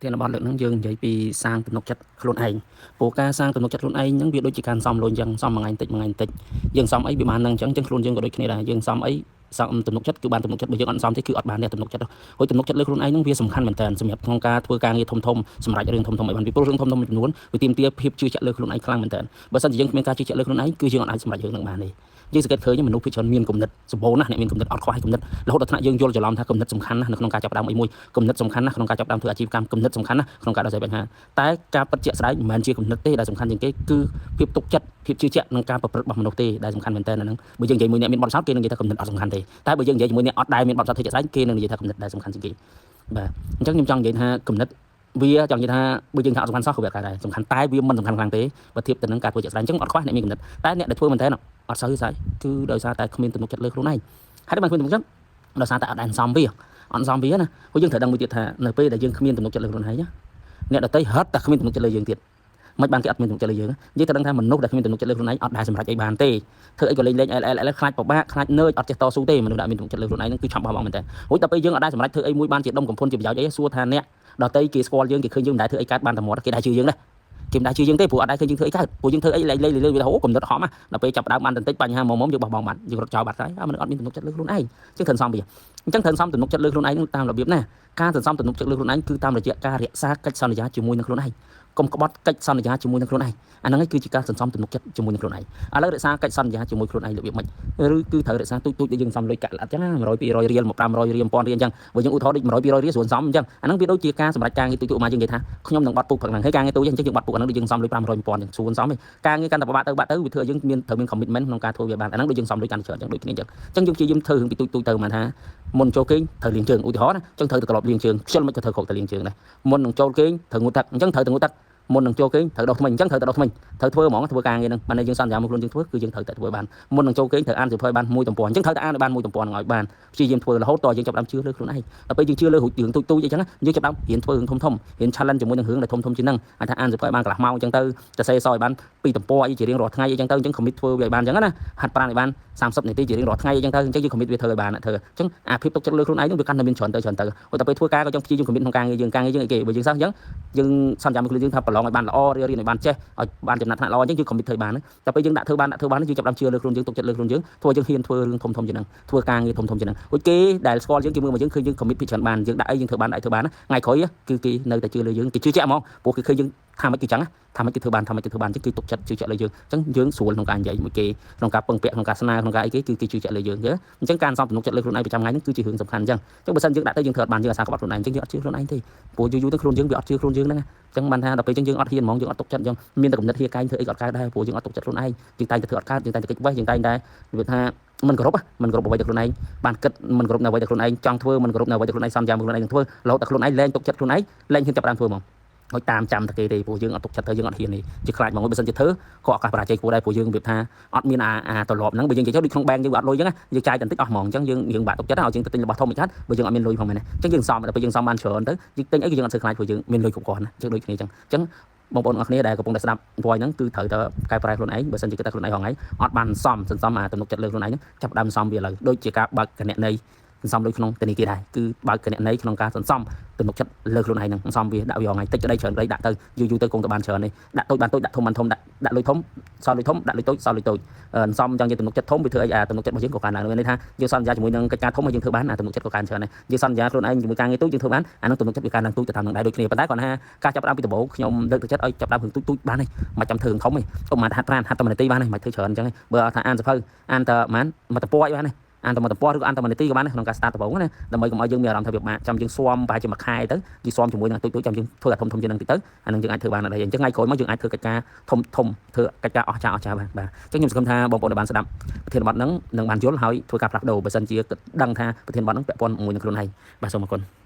ធានបទលើកហ្នឹងយើងនិយាយពីសាងទំនុកចិត្តខ្លួនឯងព្រោះការសាងទំនុកចិត្តខ្លួនឯងហ្នឹងវាដូចជាការសំលុយអញ្ចឹងសំមួយថ្ងៃតិចយើងសំអីវាបានហ្នឹងអញ្ចឹងខ្លួនយើងក៏ដូចគ្នាដែរយើងសំអីសំទំនុកចិត្តគឺបានទំនុកចិត្តបើយើងអត់សំទេគឺអត់បានដែរទំនុកចិត្តហើយទំនុកចិត្តលើខ្លួនឯងហ្នឹងវាសំខាន់មែនតើសម្រាប់ក្នុងការធ្វើការងារធំសម្រាប់រឿងធំឲ្យបានពីព្រោះរឿងធំមួយចំនួនវាទាមទារភាពជឿជាក់លើខ្លួនឯងខ្លាំងមែនតើបើសិនជាយើងគ្មានការជឿជាក់លើខ្លួនឯងគឺយើងអត់អាចសម្រេចរឿងហ្នឹងបានទេយើងសង្កេតឃើញមនុស្សភាគច្រើនមានគំនិតសម្បូរណាស់អ្នកមានគំនិតអត់ខ្វះគំនិតរហូតដល់ថ្នាក់យើងយល់ច្រឡំថាគំនិតសំខាន់ណាស់នៅក្នុងការចាប់ផ្ដើមអីមួយគំនិតសំខាន់ណាស់ក្នុងការចាប់ផ្ដើមធ្វើអាជីវកម្មគំនិតសំខាន់ណាស់ក្នុងការដោះស្រាយបញ្ហាតែការពិតជាក់ស្ដែងមិនមែនជាគំនិតទេដែលសំខាន់ជាងគេគឺភាពទុកចិត្តភាពជឿជាក់និងការប្រព្រឹត្តរបស់មនុស្សទេដែលសំខាន់មែនតើហ្នឹងបើយើងនិយាយមួយអ្នកមានបទពិសោធន៍គេនឹងនិយាយថាគំនិតអត់សំខាន់ទេតែបើយើងនិយាយជាមួយអ្នកអត់ដែលមានបទពិសោធន៍ធ្វើជាក់ស្ដែងគេនឹងនិយាយថាគំនិតដែលសំខាន់ជាងគេបាទអញ្ចឹងខ្ញុំចង់និយាយថាគំនិតវាចង់និយាយថាបើយើងថាអត់សំខាន់សោះក៏វាកើតដែរសំខាន់តែវាមិនសំខាន់ខ្លាំងទេបើធៀបទៅនឹងការធ្វើជាក់ស្ដែងអញ្ចឹងអត់ខ្វះអ្នកមានគំនិតតែអ្នកដែលធ្វើមែនតើអត់សូវស្អីគឺដោយសារតែគ្មានទំនុកចិត្តលើខ្លួនឯងហើយបានគ្មានទំនុកចិត្តដោយសារតែអត់ដែលសំវាអត់សំវាណាព្រោះយើងត្រូវដឹងមួយទៀតថានៅពេលដែលយើងគ្មានទំនុកចិត្តលើខ្លួនឯងអ្នកដទៃហត់តែគ្មានទំនុកចិត្តលើយើងទៀតមិនបានគេអត់មានទំនុកចិត្តលើយើងនិយាយទៅដឹងថាមនុស្សដែលគ្មានទំនុកចិត្តលើខ្លួនឯងអត់ដែលសម្រេចអីបានទេធ្វើអីក៏លេងខ្លាចពិបាកខ្លាចនឿយអត់ចេះតស៊ូទេមនុស្សដែលមានទំនុកចិត្តលើខ្លួនឯងហ្នឹងគឺឆាប់បោះបង់មែនតើរួចដល់ពេលយើងអត់ដែលសម្រេចធ្វើអីមួយបានជាដុំកំភុនជាប្រយោជន៍អីសួរថាអ្នកដទៃគេស្គាល់យើងគេឃើញយើងមិនដែលធ្វើអីកើតបានតែមាត់គេដែលជឿយើងដែរគេមិនដែលជឿយើងទេព្រោះអត់ដែលឃើញយើងធ្វើអីកើតព្រោះយើងធ្វើអីលេងវាថាអូកំណត់ហមដល់ពេលចាប់ដើមបានបន្តិចបញ្ហាមុំយើងបោះបង់បាត់យើងរត់ចោលបាត់ហើយមនុស្សអត់មានទំនុកចិត្តលើខ្លួនឯងចឹងត្រូវសំវាអញ្ចឹងត្រូវសំទំនុកចិត្តលើខ្លួនឯងតាមរបៀបណាការសន្សំទំនុកចិត្តលើខ្លួនឯងគឺតាមរយៈការរក្សាកិច្ចសន្យាជាមួយនឹងខ្លួនឯងកុំក្បត់កិច្ចសន្យាជាមួយនឹងខ្លួនឯងអាហ្នឹងគឺជាការសន្សំទំនុកចិត្តជាមួយនឹងខ្លួនឯងឥឡូវរក្សាកិច្ចសន្យាជាមួយខ្លួនឯងរបៀបម៉េចឬគឺត្រូវរក្សាទូចដែលយើងសំលុយកាក់អញ្ចឹងណា100 200រៀលមក500រៀល1000រៀលអញ្ចឹងបើយើងឧទាហរណ៍ដូច100 200រៀលស្រួលសំអញ្ចឹងអាហ្នឹងវាដូចជាការសម្រេចការងារទូចមកយើងនិយាយថាខ្ញុំនឹងបាត់ពុកព្រឹកហ្នឹងហើយការងារទូចអញ្ចឹងយើងបាត់ពុកអាហ្នឹងដូចយើងសំលុយ500 1000អញ្ចឹងស្រួលសំឯងការងារកាន់តែបាក់ទៅវាធ្វើឲ្យយើងត្រូវមាន commitment ក្នុងការធ្វើវាបានអាហ្នឹងដូចយើងសំលុយកាន់តែច្រើនអញ្ចឹងដូចគ្នាអញ្ចឹងយើងព្យាយាមធ្វើរឿងពីទូចទៅមកថាមុនចូលគេងត្រូវលាងជើងឧទាហរណ៍ណាអញ្ចឹងត្រូវទៅក្របលាងជើងខ្ជិលមិនក៏ត្រូវក្រោកទៅលាងជើងដែរមុននឹងចូលគេងត្រូវងូតទឹកអញ្ចឹងត្រូវទៅងូតទឹកមុននឹងចូលគេងត្រូវដោះធ្មេញអញ្ចឹងត្រូវទៅដោះធ្មេញត្រូវធ្វើហ្មងធ្វើការងារហ្នឹងបានយើងសន្យាមកខ្លួនយើងធ្វើគឺយើងត្រូវតែធ្វើបានមុននឹងចូលគេងត្រូវអានសៀវភៅបានមួយទំព័រអញ្ចឹងត្រូវតែអានឲ្យបានមួយទំព័រហ្នឹងឲ្យបានព្យាយាមធ្វើរហូតតយើងចាប់ដើមជឿលើខ្លួនឯងដល់ពេលយើងជឿលើរឿងទូចអញ្ចឹងយើងចាប់ដើមរៀនធ្វើរឿងធំរៀន challenge ជាមួយនឹងរឿងដែលធំជាងហ្នឹងអាចថាអានសៀវភៅបានកន្លះម៉ោងអញ្ចឹងទៅសរសេរសឲ្យបានពីរទំព័រអីជារៀងរាល់ថ្ងៃអញ្ចឹងទៅអញ្ចឹង commit ធ្វើវាឲ្យបានអញ្ចឹងណាហាត់ប្រាណឲ្យបាន30នាទីជារៀងរាល់ថ្ងៃអញ្ចឹងទៅអញ្ចឹងយើង commit វាធ្វើឲ្យបានធ្វើអញ្ចឹងអាភាពទុកចិត្តលើខ្លួនឯងហ្នឹងវាកាន់តែមានច្រើនទៅហើយដល់ពេលធ្វើការក៏ចង់ព្យាយាម commit ក្នុងការងារយើងអីគេបើយើងសោះអញ្ចឹងយើងសន្យាមួយខ្លួនយើងថាប្រឡងឲ្យបានល្អរៀនឲ្យបានចេះឲ្យបានចំណាត់ថ្នាក់ល្អអញ្ចឹងយើង commit ធ្វើបានតែពេលយើងដាក់ធ្វើបានយើងចាប់ដើមជឿលើខ្លួនយើងទុកចិត្តលើខ្លួនយើងធ្វើយើងហ៊ានធ្វើរឿងធំជាងហ្នឹងធ្វើការងារធំជាងហ្នឹងរួចគេដែលស្គាល់យើងគេមើលមកយើងឃើញយើង commit ពីច្រើនបានយើងដាក់អីយើងធ្វើបានថ្ងៃក្រោយគឺគេនៅតែជឿលើយើងគេជឿជាក់ហ្មងព្រោះគេឃើញយើងថាមិនគឺចឹងថាមិនគឺធ្វើបានអញ្ចឹងគឺទុកចិត្តជឿជាក់លើយើងអញ្ចឹងយើងស្រួលក្នុងការនិយាយមួយគេក្នុងការពឹងពាក់ក្នុងការស្នើក្នុងការអីគេគឺគេជឿជាក់លើយើងអញ្ចឹងការសំទំនុកចិត្តលើខ្លួនឯងប្រចាំថ្ងៃហ្នឹងគឺជារឿងសំខាន់អញ្ចឹងបើសិនយើងដាក់ទៅយើងធ្វើអត់បានយើងអាសាក្បត់ខ្លួនឯងអញ្ចឹងយើងអត់ជឿខ្លួនឯងទេព្រោះយូរទៅខ្លួនយើងវាអត់ជឿខ្លួនយើងហ្នឹងអញ្ចឹងបានថាដល់ពេលយើងអត់ហ៊ានហ្មងយើងអត់ទុកចិត្តអញ្ចឹងមានតែគំនិតហៀកែងធ្វើអីក៏អត់កើតដែរព្រោះយើងអត់ទុកចិត្តខ្លួនឯងយើងតែងតែធ្វើអត់កើតយើងតែងតែកិច្ចវេះយើងតែងតែនិយាយថាមិនគោរពអ្វីទៅខ្លួនឯងបានគិតមិនគោរពនៅអ្វីទៅខ្លួនឯងចង់ធ្វើមិនគោរពនៅអ្វីទៅខ្លួនឯងសន្យាមកខ្លួនឯងនឹងធ្វើរហូតដល់ខ្លួនឯងលែងទុកចិត្តខ្លួនឯងលែងហ៊ានចាប់បានធ្វើហ្មងឲ្យតាមចាំតែគេទេព្រោះយើងអត់ទុកចិត្តទៅយើងអត់ហ៊ានទេជាខ្លាចហ្មងបើសិនជាធ្វើក៏ឱកាសបរាជ័យគួរដែរព្រោះយើងនិយាយថាអត់មានទម្លាប់ហ្នឹងបើយើងនិយាយទៅដូចក្នុង bank យើងអត់លុយអញ្ចឹងយើងចាយតែបន្តិចអស់ហ្មងអញ្ចឹងយើងបាក់ទុកចិត្តហើយយើងទៅទិញរបស់ធំមិនខាត់បើយើងអត់មានលុយផងមែនទេអញ្ចឹងយើងសំដល់ពេលយើងសំបានច្រើនទៅយើងទិញអីក៏យើងអត់ស្គាល់ខ្លាចព្រោះយើងមានលុយគ្រប់គ្រាន់ណាអញ្ចឹងដូចគ្នាអញ្ចឹងបងប្អូនទាំងអស់គ្នាដែលកំពុងតែស្ដាប់ voice ហ្នឹងគឺត្រូវតែកែប្រែខ្លួនឯងបើសិនជាគិតថាខ្លួនឯងហងៃអត់បានសន្សំទំនុកចិត្តលើខ្លួនឯងចាប់ដើមសំវាឥឡូវដូចជាការបើកគណនីសន្សំលុយក្នុងធនាគារដែរគឺបើកគណនីក្នុងការសន្សំទំនុកចិត្តលើខ្លួនឯងហ្នឹងសន្សំវាដាក់វាហងៃតិចក្តីច្រើនក្តីដាក់ទៅយូរទៅគង់ទៅបានច្រើនទេដាក់តូចបានតូចដាក់ធំបានធំដាក់លុយធំសល់លុយធំដាក់លុយតូចសល់លុយតូចសន្សំចង់និយាយទំនុកចិត្តធំវាធ្វើអីទំនុកចិត្តរបស់យើងក៏កើនឡើងមានន័យថាយើងសន្យាជាមួយនឹងកិច្ចការធំយើងធ្វើបានទំនុកចិត្តក៏កើនច្រើនដែរយើងសន្យាខ្លួនឯងជាមួយការងារទូចយើងធ្វើបានអានឹងទំនុកចិត្តវាកើនឡើងទូចទៅតាមនឹងដែរដូចគ្នាប៉ុន្តែគាត់ថាការចាប់ផ្ដើមពីដំបូងខ្ញុំលើកទឹកចិត្តឲ្យចាប់ផ្ដើមរឿងទូចបានទេមិនចាំធ្វើរឿងធំទេឧបមាហាត់ប្រាណហាត់តែ1នាទីបានទេមិនធ្វើច្រើនអញ្ចឹងបើថាអានសភៅអានតែប៉ុន្មានមួយទំព័រអីបានទេអានតែមួយទំព័រឬក៏អានតែ1នាទីក៏បានដែរក្នុងការ start ដំបូងណាដើម្បីកុំឲ្យយើងមានអារម្មណ៍ថាវាបាក់ចាំយើងស៊ាំប្រហែលជាមួយខែទៅយើងស៊ាំជាមួយនឹងទូចចាំយើងធ្វើអាធំជាងនឹងតិចទៅអានឹងយើងអាចធ្វើបានដែរអញ្ចឹងថ្ងៃក្រោយមកយើងអាចធ្វើកិច្ចការធំធ្វើកិច្ចការអស្ចារ្យបានអញ្ចឹងខ្ញុំសង្ឃឹមថាបងប្អូនដែលបានស្ដាប់ប្រធានបទហ្នឹងនឹងបានយល់ហើយធ្វើការផ្លាស់ប្ដូរបើសិនជាដឹងថាប្រធានបទហ្នឹងពាក់ព័ន្ធជាមួយនឹងខ្លួនឯងបាទសូមអរគុណ